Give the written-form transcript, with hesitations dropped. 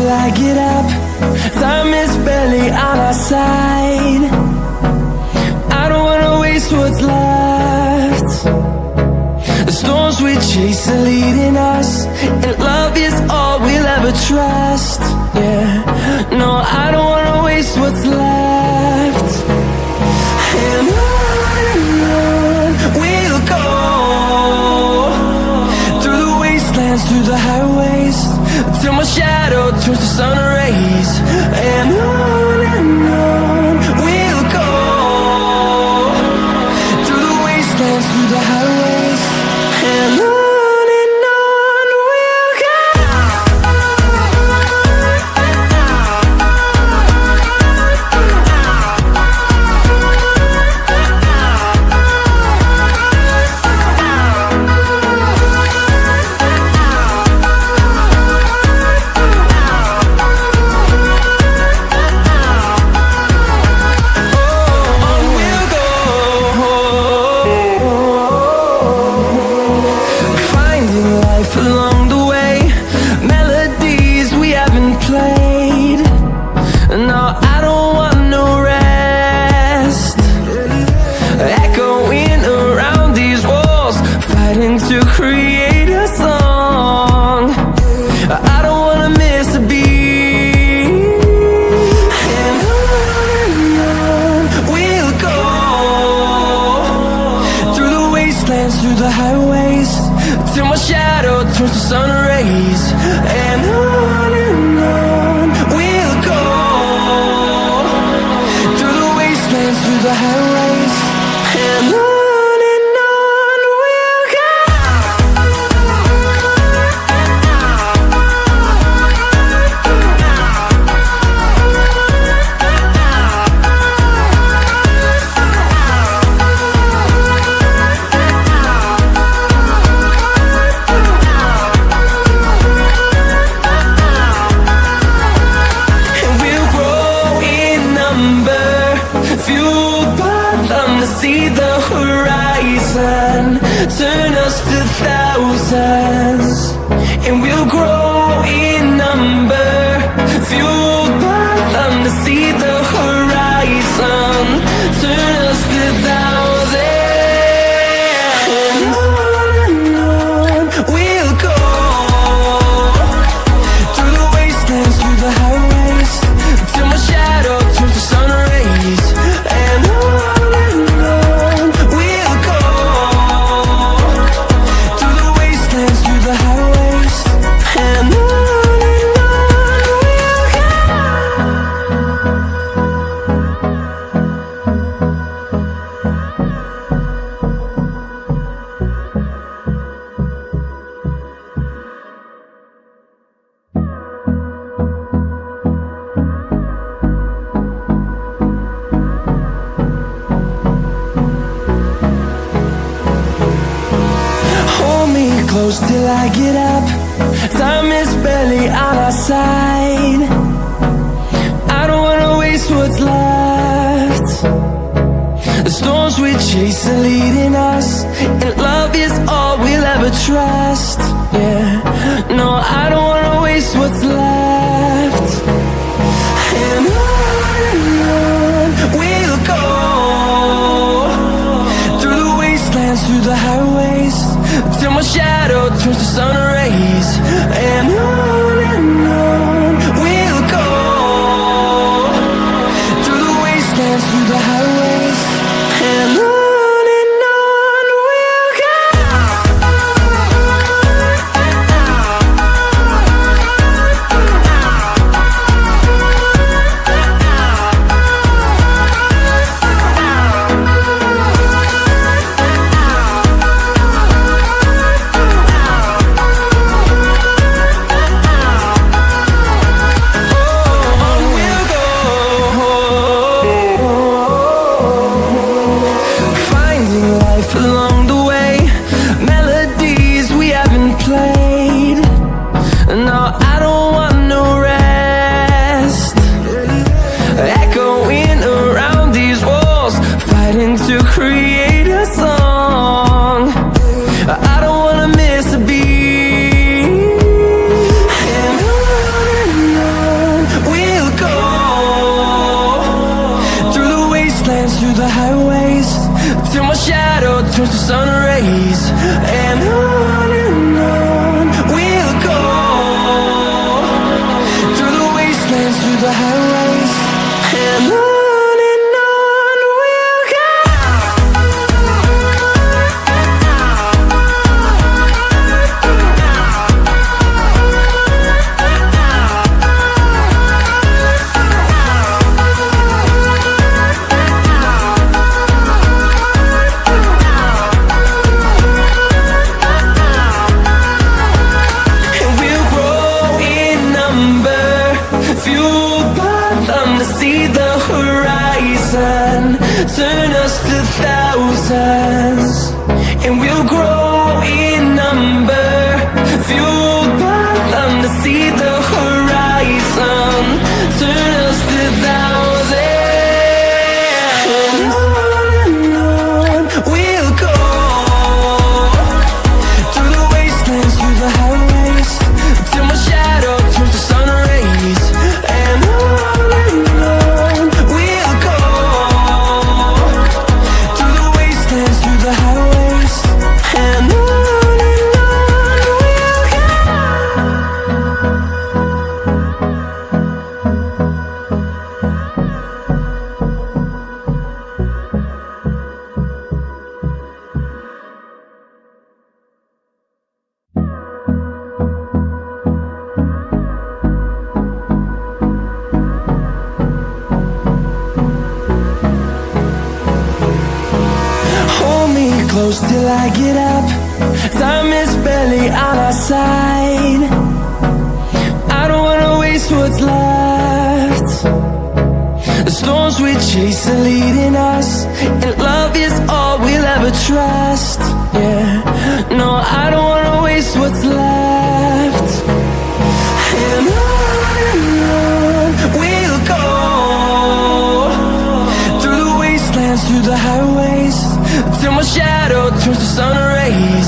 till I get up. Time is barely on our side. I don't wanna waste what's left. The storms we chase are leading us, and love is all we'll ever trust. Yeah, no, I don't wanna waste what's left. And on we'll go, through the wastelands, through the highways, till my shadow turns to sun rays. And on we'll go, through the wastelands, through the highways, and on we'll go. Along the way, melodies we haven't played. No, I don't want no rest. Echoing around these walls, fighting to create a song. I don't wanna miss a beat. And on we'll go, through the wastelands, through the highways, till my shadow turns to sun rays. And on we'll go, through the wastelands, through the highways, and on we'll go. Fueled by them to see the horizon, turn us to thousands, and we'll grow in number. Fueled by them to see the horizon, turn us to thousands, and on we'll go, through the wastelands, through the highways, till my shadow turns to sun rays. And on we'll go, through the wastelands, through the highways, and on we'll go. Hold me close till I get up. Time is barely on our side. I don't wanna waste what's left. The storms we chase are leading us, and love is all we'll ever trust. Yeah, no, I don't wanna waste what's left. And on we'll go, through the wastelands, through the highways, till my shadow turns to sun rays. And on we'll go, through the wastelands, through the highways, and on we'll go. turns to sun rays, and on we'll go, through the wastelands, through the highways, and on we'll go. Turn us to thousands, and we'll grow in number, fueled by them to see the horizon. Turn us to thousands, and on we'll go, through the wastelands, through the highways, till my shadow turns to sun rays, and on we'll go, through the highways, and on we'll go. Hold me close till I get up. Time is barely on our side. I don't wanna waste what's left. The storms we chase are leading us